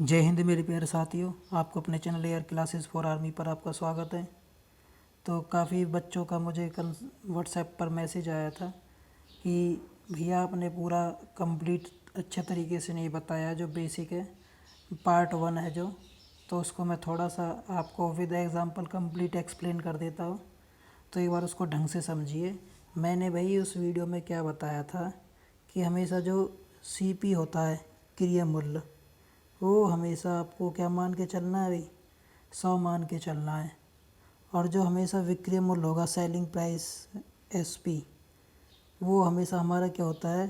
जय हिंद मेरे प्यारे साथियों। आपको अपने channel air classes for army पर आपका स्वागत है। तो काफ़ी बच्चों का मुझे कल व्हाट्सएप पर मैसेज आया था कि भैया आपने पूरा कंप्लीट अच्छे तरीके से नहीं बताया, जो बेसिक है पार्ट 1 है जो, तो उसको मैं थोड़ा सा आपको विद एग्जांपल कंप्लीट एक्सप्लेन कर देता हूँ। तो एक बार उसको ढंग से समझिए। मैंने भाई उस वीडियो में क्या बताया था कि हमेशा जो सीपी होता है, क्रिया मूल्य, वो हमेशा आपको क्या मान के चलना है भाई, 100 मान के चलना है। और जो हमेशा विक्रय मूल्य होगा, सेलिंग प्राइस एसपी, वो हमेशा हमारा क्या होता है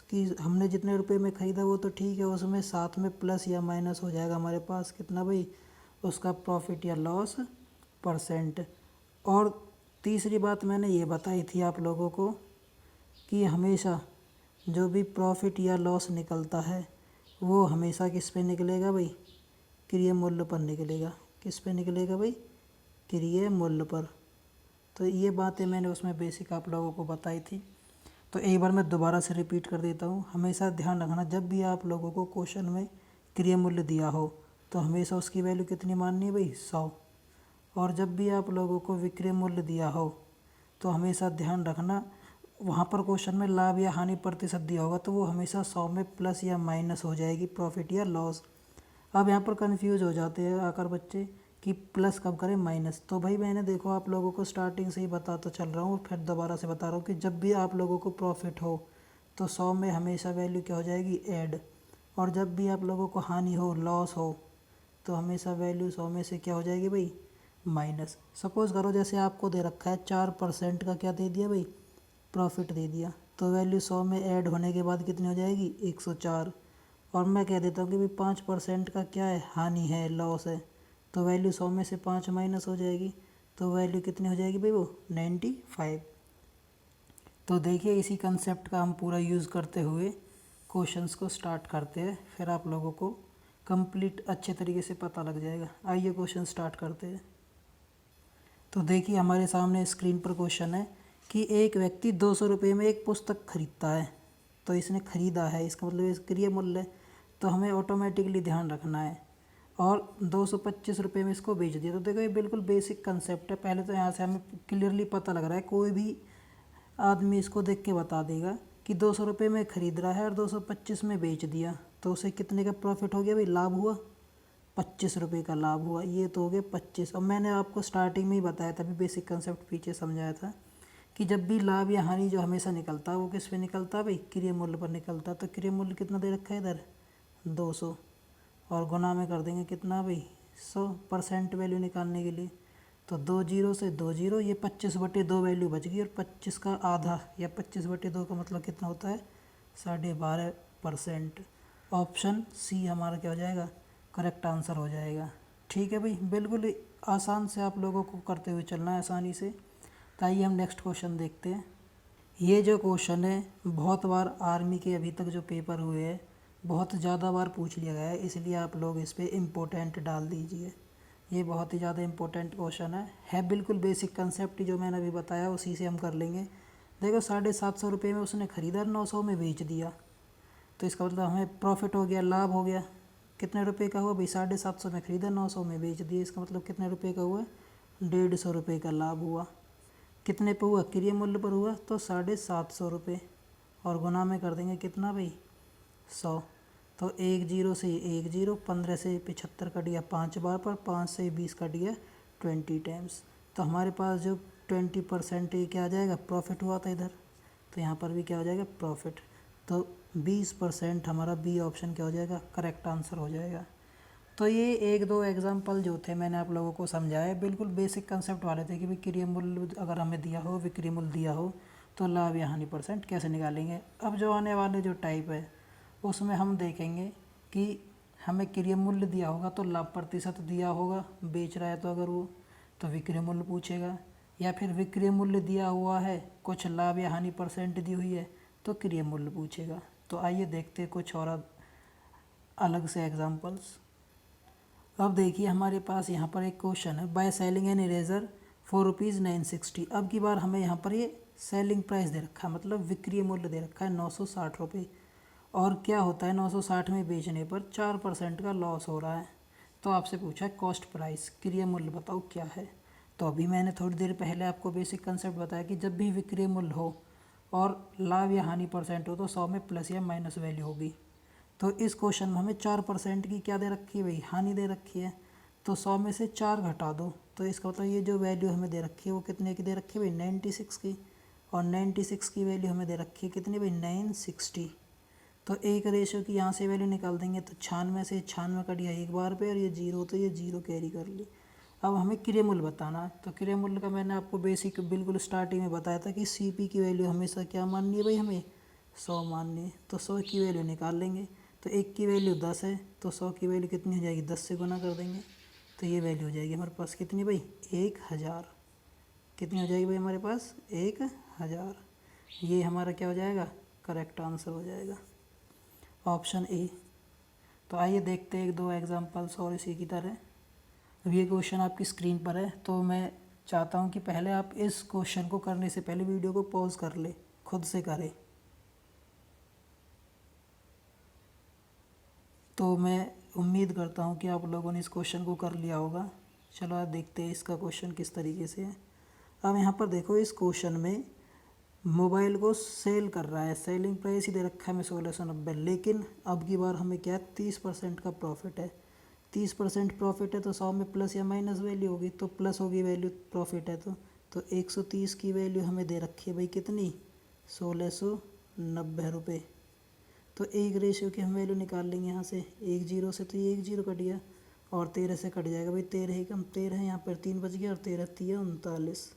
कि हमने जितने रुपए में ख़रीदा वो तो ठीक है, उसमें साथ में प्लस या माइनस हो जाएगा हमारे पास कितना भाई, उसका प्रॉफिट या लॉस परसेंट। और तीसरी बात मैंने ये बताई थी आप लोगों को कि हमेशा जो भी प्रॉफिट या लॉस निकलता है वो हमेशा किस पे निकलेगा भाई, क्रय मूल्य पर निकलेगा। किस पे निकलेगा भाई, क्रय मूल्य पर। तो ये बातें मैंने उसमें बेसिक आप लोगों को बताई थी। तो एक बार मैं दोबारा से रिपीट कर देता हूँ। हमेशा ध्यान रखना, जब भी आप लोगों को क्वेश्चन में क्रय मूल्य दिया हो तो हमेशा उसकी वैल्यू कितनी माननी है भाई, 100। और जब भी आप लोगों को विक्रय मूल्य दिया हो तो हमेशा ध्यान रखना, वहाँ पर क्वेश्चन में लाभ या हानि प्रतिशत दिया होगा तो वो हमेशा 100 में प्लस या माइनस हो जाएगी, प्रॉफिट या लॉस। अब यहाँ पर कंफ्यूज हो जाते हैं आकर बच्चे कि प्लस कब करें माइनस। तो भाई मैंने देखो आप लोगों को स्टार्टिंग से ही बताता चल रहा हूँ, फिर दोबारा से बता रहा हूँ कि जब भी आप लोगों को प्रॉफिट हो तो 100 में हमेशा वैल्यू क्या हो जाएगी, ऐड। और जब भी आप लोगों को हानि हो, लॉस हो, तो हमेशा वैल्यू 100 में से क्या हो जाएगी भाई, माइनस। सपोज़ करो जैसे आपको दे रखा है 4% का क्या दे दिया भाई, प्रॉफिट दे दिया, तो वैल्यू 100 में ऐड होने के बाद कितनी हो जाएगी, 104। और मैं कह देता हूँ कि भाई 5% का क्या है, हानि है, लॉस है, तो वैल्यू 100 में से 5 माइनस हो जाएगी, तो वैल्यू कितनी हो जाएगी भाई, वो 95। तो देखिए इसी कंसेप्ट का हम पूरा यूज़ करते हुए क्वेश्चंस को स्टार्ट करते हैं, फिर आप लोगों को कंप्लीट अच्छे तरीके से पता लग जाएगा। आइए क्वेश्चन स्टार्ट करते हैं। तो देखिए हमारे सामने स्क्रीन पर क्वेश्चन है कि एक व्यक्ति 200 रुपये में एक पुस्तक खरीदता है। तो इसने खरीदा है, इसका मतलब इस क्रिय मूल्य है, तो हमें ऑटोमेटिकली ध्यान रखना है। और 225 रुपये में इसको बेच दिया। तो देखो ये बिल्कुल बेसिक कंसेप्ट है। पहले तो यहाँ से हमें क्लियरली पता लग रहा है, कोई भी आदमी इसको देख के बता देगा कि 200 रुपये में ख़रीद रहा है और 225 में बेच दिया, तो उसे कितने का प्रॉफिट हो गया भाई, लाभ हुआ, 25 रुपये का लाभ हुआ। ये तो हो गए 25। और मैंने आपको स्टार्टिंग में ही बताया था, अभी बेसिक कंसेप्ट पीछे समझाया था कि जब भी लाभ या हानि जो हमेशा निकलता है वो किस पे निकलता है भाई, क्रय मूल्य पर निकलता है। तो क्रय मूल्य कितना दे रखा है इधर, 200, और गुना में कर देंगे कितना भाई, 100% वैल्यू निकालने के लिए। तो 2 जीरो से 2 जीरो, ये 25/2 वैल्यू बच गई, और 25 का आधा या 25/2 का मतलब कितना होता है, 12.5%। ऑप्शन सी हमारा क्या हो जाएगा, करेक्ट आंसर हो जाएगा। ठीक है भाई, बिल्कुल आसान से आप लोगों को करते हुए चलना है, आसानी से। तो आइए हम नेक्स्ट क्वेश्चन देखते हैं। ये जो क्वेश्चन है बहुत बार आर्मी के अभी तक जो पेपर हुए हैं बहुत ज़्यादा बार पूछ लिया गया है, इसलिए आप लोग इस पर इम्पोर्टेंट डाल दीजिए। ये बहुत ही ज़्यादा इम्पोर्टेंट क्वेश्चन है बिल्कुल बेसिक कंसेप्ट जो मैंने अभी बताया उसी से हम कर लेंगे। देखो 750 रुपये में उसने ख़रीदा, 900 में बेच दिया, तो इसका मतलब हमें प्रॉफिट हो गया, लाभ हो गया। कितने रुपए का हुआ भाई, 750 में ख़रीदा, 900 में बेच दिया, इसका मतलब कितने रुपए का हुआ, 150 रुपये का लाभ हुआ। कितने पे हुआ, क्रय मूल्य पर हुआ, तो 750 रुपये, और गुना में कर देंगे कितना भाई, 100। तो 1 जीरो से 1 जीरो, 15 से 75 कट गया 5 बार पर, 5 से 20 कट गया 20 टाइम्स। तो हमारे पास जो 20% क्या आ जाएगा, प्रॉफिट हुआ था इधर, तो यहाँ पर भी क्या हो जाएगा, प्रॉफिट। तो 20% हमारा बी ऑप्शन क्या हो जाएगा, करेक्ट आंसर हो जाएगा। तो ये एक दो एग्जांपल जो थे मैंने आप लोगों को समझाया, बिल्कुल बेसिक कंसेप्ट वाले थे कि भाई क्रय मूल्य अगर हमें दिया हो, विक्रय मूल्य दिया हो, तो लाभ या हानि परसेंट कैसे निकालेंगे। अब जो आने वाले जो टाइप है उसमें हम देखेंगे कि हमें क्रय मूल्य दिया होगा तो लाभ प्रतिशत दिया होगा, बेच रहा है तो अगर वो, तो विक्रय मूल्य पूछेगा। या फिर विक्रय मूल्य दिया हुआ है, कुछ लाभ या हानि परसेंट दी हुई है, तो क्रय मूल्य पूछेगा। तो आइए देखते हैं कुछ और अलग से एग्जांपल्स। अब देखिए हमारे पास यहाँ पर एक क्वेश्चन है, by selling an eraser for ₹960। अब की बार हमें यहाँ पर ये सेलिंग प्राइस दे रखा है, मतलब विक्रय मूल्य दे रखा है 960 रुपये, और क्या होता है 960 में बेचने पर 4% का लॉस हो रहा है। तो आपसे पूछा है कॉस्ट प्राइस, क्रिय मूल्य बताओ क्या है। तो अभी मैंने थोड़ी देर पहले आपको बेसिक कंसेप्ट बताया कि जब भी विक्रय मूल्य हो और लाभ या हानि परसेंट हो तो 100 में प्लस या माइनस वैल्यू होगी। तो इस क्वेश्चन में हमें 4% की क्या दे रखी है भाई, हानि दे रखी है। तो 100 में से 4 घटा दो तो इसका मतलब ये जो वैल्यू हमें दे रखी है वो कितने की दे रखी है भाई, 96 की। और 96 की वैल्यू हमें दे रखी है कितनी भाई, 960। तो एक रेशो की यहाँ से वैल्यू निकाल देंगे तो 96 से 96 कट गया एक बार पे, और ये जीरो तो ये जीरो कैरी कर ली। अब हमें क्रय मूल्य बताना है। तो क्रय मूल्य का मैंने आपको बेसिक बिल्कुल स्टार्टिंग में बताया था कि सीपी की वैल्यू हमेशा क्या माननी है भाई, हमें 100 माननी है। तो 100 की वैल्यू निकाल लेंगे। तो एक की वैल्यू 10 है तो 100 की वैल्यू कितनी हो जाएगी, 10 से गुना कर देंगे। तो ये वैल्यू हो जाएगी हमारे पास कितनी भाई, 1000। कितनी हो जाएगी भाई हमारे पास, 1000। ये हमारा क्या हो जाएगा, करेक्ट आंसर हो जाएगा, ऑप्शन ए। तो आइए देखते हैं एक दो एग्जांपल्स और इसी की तरह। अब ये क्वेश्चन आपकी स्क्रीन पर है, तो मैं चाहता हूँ कि पहले आप इस क्वेश्चन को करने से पहले वीडियो को पॉज कर ले, खुद से करें। तो मैं उम्मीद करता हूँ कि आप लोगों ने इस क्वेश्चन को कर लिया होगा। चलो आप देखते हैं इसका क्वेश्चन किस तरीके से है। अब यहाँ पर देखो इस क्वेश्चन में मोबाइल को सेल कर रहा है, सेलिंग प्राइस ही दे रखा है हमें 1690, लेकिन अब की बार हमें क्या है 30% का प्रॉफिट है। 30% प्रॉफिट है तो 100 में प्लस या माइनस वैल्यू होगी, तो प्लस होगी वैल्यू, प्रॉफिट है तो 130 की वैल्यू हमें दे रखी है भाई कितनी, 1690 रुपये। तो एक रेशियो की हम वैल्यू निकाल लेंगे यहाँ से, एक जीरो से तो ये एक जीरो कट गया और 13 से कट जाएगा भाई, 13 ही कम 13 है, यहाँ पर 3 बच गया और 13 3 39।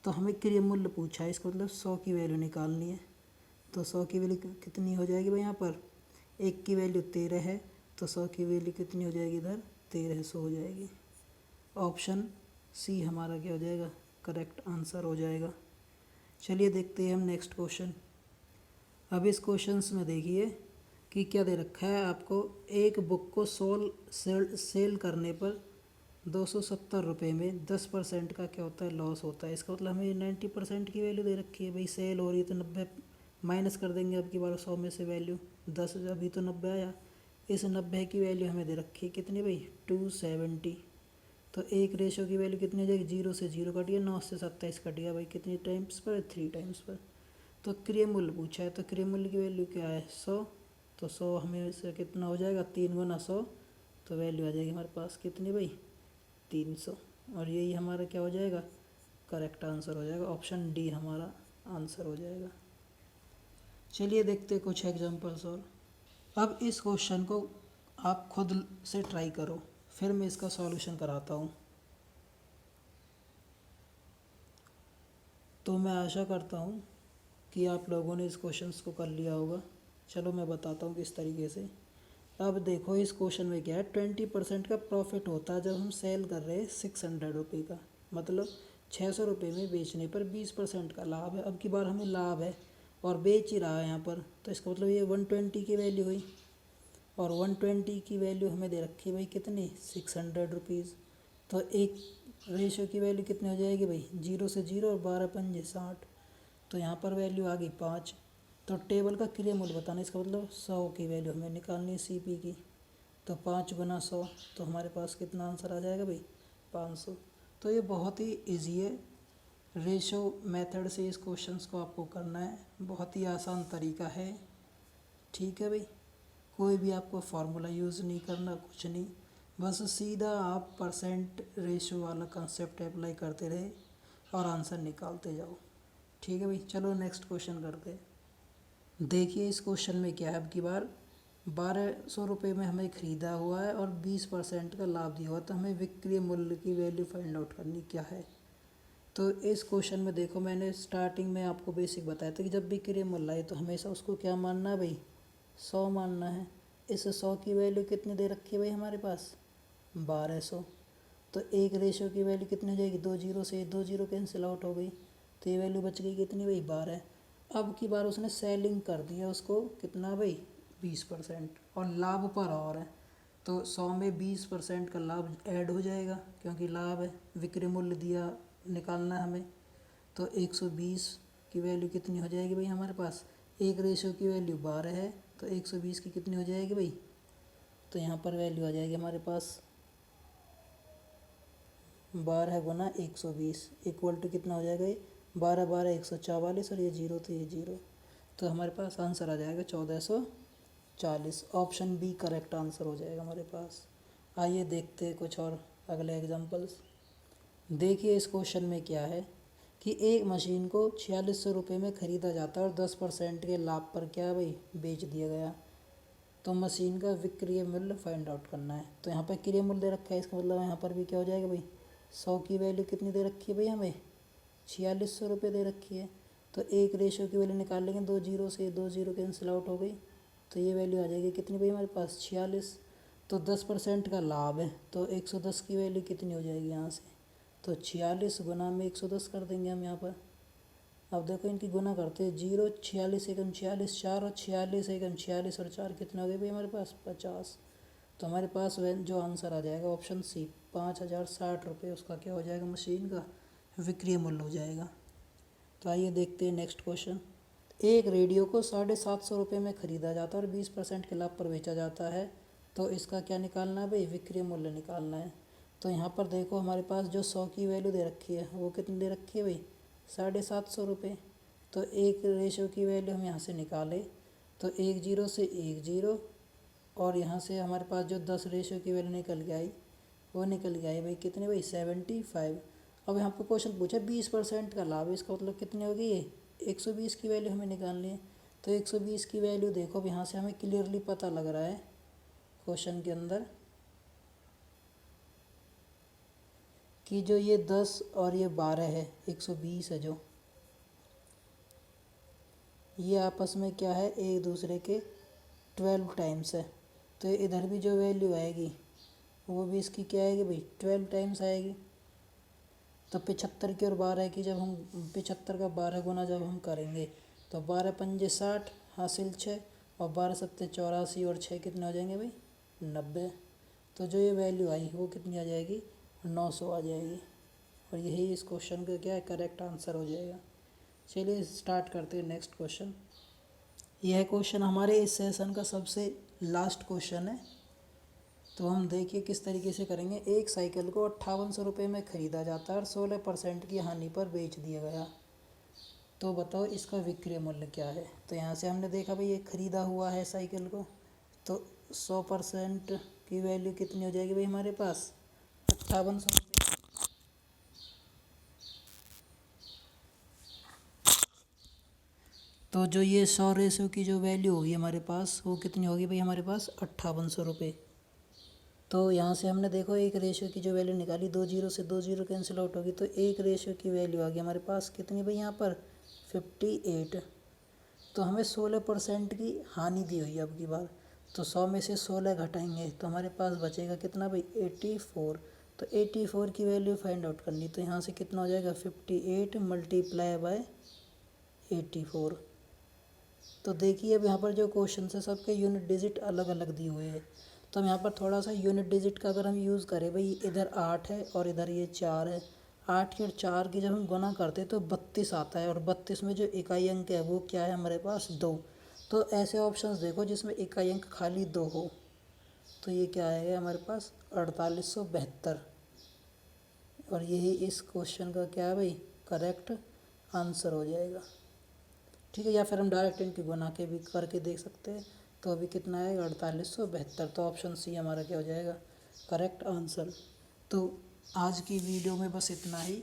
तो हमें क्रय मूल्य पूछा है, इसका मतलब 100 की वैल्यू निकालनी है। तो 100 की वैल्यू कितनी हो जाएगी भाई, यहाँ पर एक की वैल्यू 13 है तो 100 की वैल्यू कितनी हो जाएगी, इधर 1300 हो जाएगी। ऑप्शन सी हमारा क्या हो जाएगा, करेक्ट आंसर हो जाएगा। चलिए देखते हैं हम नेक्स्ट क्वेश्चन। अब इस क्वेश्चंस में देखिए कि क्या दे रखा है आपको, एक बुक को सेल करने पर 270 रुपये में 10% का क्या होता है, लॉस होता है। इसका मतलब हमें 90% की वैल्यू दे रखी है भाई, सेल हो रही है तो 90 माइनस कर देंगे अब की बार 100 में से वैल्यू 10, अभी तो 90 आया। इस 90 की वैल्यू हमें दे रखी है कितनी भाई, 270। तो एक रेशो की वैल्यू कितनी हो जाएगी, जीरो से जीरो कट गया, 9 से 27 कट गया भाई, कितनी टाइम्स पर, 3 टाइम्स पर। तो क्रय मूल्य पूछा है तो क्रय मूल्य की वैल्यू क्या है, 100। तो 100 हमें से कितना हो जाएगा, 3 गुना 100, तो वैल्यू आ जाएगी हमारे पास कितनी भाई, 300। और यही हमारा क्या हो जाएगा, करेक्ट आंसर हो जाएगा, ऑप्शन डी हमारा आंसर हो जाएगा। चलिए देखते हैं कुछ एग्जांपल्स और। अब इस क्वेश्चन को आप खुद से ट्राई करो, फिर मैं इसका सॉल्यूशन कराता हूँ। तो मैं आशा करता हूँ कि आप लोगों ने इस क्वेश्चंस को कर लिया होगा। चलो मैं बताता हूँ किस तरीके से। अब देखो इस क्वेश्चन में क्या है, 20% का प्रॉफिट होता है जब हम सेल कर रहे हैं 600 रुपये का, मतलब 600 रुपये में बेचने पर 20% का लाभ है। अब की बार हमें लाभ है और बेच ही रहा है यहाँ पर, तो इसका मतलब ये 120 की वैल्यू हुई। और 120 की वैल्यू हमें दे रखी है भाई कितनी, 600 रुपीज़। तो एक रेशो की वैल्यू कितनी हो जाएगी भाई, जीरो से जीरो और 12 पंजे 60। तो यहाँ पर वैल्यू आ गई 5। तो टेबल का क्रय मूल्य बताना, इसका मतलब 100 की वैल्यू हमें निकालनी है सीपी की। तो 5 गुना 100, तो हमारे पास कितना आंसर आ जाएगा भाई, 500। तो ये बहुत ही ईजी है, रेशो मेथड से इस क्वेश्चंस को आपको करना है, बहुत ही आसान तरीका है। ठीक है भाई, कोई भी आपको फार्मूला यूज़ नहीं करना, कुछ नहीं, बस सीधा आप परसेंट रेशो वाला कंसेप्ट अप्लाई करते रहे और आंसर निकालते जाओ। ठीक है भाई, चलो नेक्स्ट क्वेश्चन करते हैं। देखिए इस क्वेश्चन में क्या है, अब की बार 1200 रुपये में हमें ख़रीदा हुआ है और 20% का लाभ दिया हुआ, तो हमें विक्रय मूल्य की वैल्यू फाइंड आउट करनी क्या है। तो इस क्वेश्चन में देखो मैंने स्टार्टिंग में आपको बेसिक बताया था कि जब विक्रय मूल्य आए तो हमेशा उसको क्या मानना है भाई, 100 मानना है। इस 100 की वैल्यू कितनी दे रखी है भाई हमारे पास, 1200। तो एक रेशो की वैल्यू कितनी हो जाएगी, 2 जीरो से 2 जीरो कैंसिल आउट हो गई, तो ये वैल्यू बच गई कितनी भाई, 12। अब की बार उसने सेलिंग कर दिया उसको कितना भाई, 20%, और लाभ पर और है, तो 100 में 20% का लाभ ऐड हो जाएगा क्योंकि लाभ है, विक्रय मूल्य दिया निकालना है हमें। तो 120 की वैल्यू कितनी हो जाएगी भाई हमारे पास, एक रेशो की वैल्यू 12 है तो 120 की कितनी हो जाएगी भाई, तो यहाँ पर वैल्यू आ जाएगी हमारे पास 12 गुना 120 इक्वल टू कितना हो जाएगा ये 12 144 और ये जीरो तो ये जीरो, तो हमारे पास आंसर आ जाएगा 1440। ऑप्शन बी करेक्ट आंसर हो जाएगा हमारे पास। आइए देखते हैं कुछ और अगले एग्जांपल्स। देखिए इस क्वेश्चन में क्या है कि एक मशीन को 4600 रुपये में ख़रीदा जाता है और 10% के लाभ पर क्या भाई बेच दिया गया, तो मशीन का विक्रय मूल्य फाइंड आउट करना है। तो यहाँ पर क्रय मूल्य दे रखा है, इसका मतलब यहाँ पर भी क्या हो जाएगा भाई 100 की वैल्यू कितनी दे रखी है भाई हमें 4600 रुपये दे रखी है। तो एक रेशो की वैल्यू निकाल लेंगे, 2 जीरो से 2 जीरो कैंसिल आउट हो गई, तो ये वैल्यू आ जाएगी कितनी भाई हमारे पास 46। तो 10% का लाभ है, तो 110 की वैल्यू कितनी हो जाएगी यहाँ से, तो 46 गुना में 110 कर देंगे हम यहाँ पर। अब देखो इनकी गुना करते हैं, 0 46 एकम 46 4 और 46 एकम 46 और 4 कितना हो गए भाई हमारे पास 50। तो हमारे पास वह जो आंसर आ जाएगा ऑप्शन सी 5060 रुपये उसका क्या हो जाएगा मशीन का विक्रय मूल्य हो जाएगा। तो आइए देखते हैं नेक्स्ट क्वेश्चन। एक रेडियो को 750 रुपये में ख़रीदा जाता है और 20% के लाभ पर बेचा जाता है, तो इसका क्या निकालना है भाई विक्रय मूल्य निकालना है। तो यहाँ पर देखो हमारे पास जो 100 की वैल्यू दे रखी है वो कितनी दे रखी है भाई 750 रुपये। तो एक रेशो की वैल्यू हम यहाँ से निकालें तो 1 जीरो से 1 जीरो और यहाँ से हमारे पास जो 10 रेशो की वैल्यू निकल के आई वो निकल के आई भाई कितने भाई 75। अब यहाँ पर क्वेश्चन पूछा 20% का लाभ, इसका मतलब कितनी होगी ये 120 की वैल्यू हमें निकालनी है। तो 120 की वैल्यू देखो अब यहाँ से हमें क्लियरली पता लग रहा है क्वेश्चन के अंदर कि जो ये 10 और ये 12 है 120 है, जो ये आपस में क्या है एक दूसरे के 12 टाइम्स है। तो इधर भी जो वैल्यू आएगी वो भी इसकी क्या आएगी भाई 12 टाइम्स आएगी। तो 75 की और 12 की जब हम 75 का 12 गुना जब हम करेंगे तो 12 पंजे 60 हासिल 6 और 12 सत्ते 84 और 6 कितने हो जाएंगे भाई 90। तो जो ये वैल्यू आई वो कितनी आ जाएगी 900 आ जाएगी और यही इस क्वेश्चन का क्या है करेक्ट आंसर हो जाएगा। चलिए स्टार्ट करते हैं नेक्स्ट क्वेश्चन। यह क्वेश्चन हमारे इस सेशन का सबसे लास्ट क्वेश्चन है। तो हम देखिए किस तरीके से करेंगे। एक साइकिल को 5800 रुपये में ख़रीदा जाता है और 16% की हानि पर बेच दिया गया, तो बताओ इसका विक्रय मूल्य क्या है। तो यहाँ से हमने देखा भाई ये ख़रीदा हुआ है साइकिल को, तो 100% की वैल्यू कितनी हो जाएगी भाई हमारे पास 5800 रुपये। तो जो ये 100 रेशो की जो वैल्यू होगी हमारे पास वो कितनी होगी भाई हमारे पास 5800 रुपये। तो यहाँ से हमने देखो एक रेशियो की जो वैल्यू निकाली, 2 जीरो से 2 जीरो कैंसिल आउट होगी, तो एक रेशियो की वैल्यू आ गई हमारे पास कितनी भाई यहाँ पर 58। तो हमें 16% की हानि दी हुई है अब की बार, तो 100 में से 16 घटाएंगे तो हमारे पास बचेगा कितना भाई 84। तो 84 की वैल्यू फाइंड आउट करनी, तो यहाँ से कितना हो जाएगा 58 मल्टीप्लाई बाय 84। तो देखिए अब यहाँ पर जो क्वेश्चन है सबके यूनिट डिजिट अलग अलग दिए हुए हैं, तो हम यहाँ पर थोड़ा सा यूनिट डिजिट का अगर हम यूज़ करें भाई इधर 8 है और इधर ये 4 है, 8 की और 4 की जब हम गुना करते हैं तो 32 आता है और 32 में जो इकाई अंक है वो क्या है हमारे पास 2। तो ऐसे ऑप्शंस देखो जिसमें इकाई अंक खाली 2 हो, तो ये क्या आएगा हमारे पास 4872 और यही इस क्वेश्चन का क्या है भाई करेक्ट आंसर हो जाएगा। ठीक है, या फिर हम डायरेक्ट इनकी गुना के भी करके देख सकते हैं, तो अभी कितना है 4872। तो ऑप्शन सी हमारा क्या हो जाएगा करेक्ट आंसर। तो आज की वीडियो में बस इतना ही।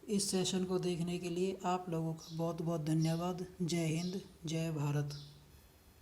इस सेशन को देखने के लिए आप लोगों का बहुत बहुत धन्यवाद। जय हिंद, जय भारत।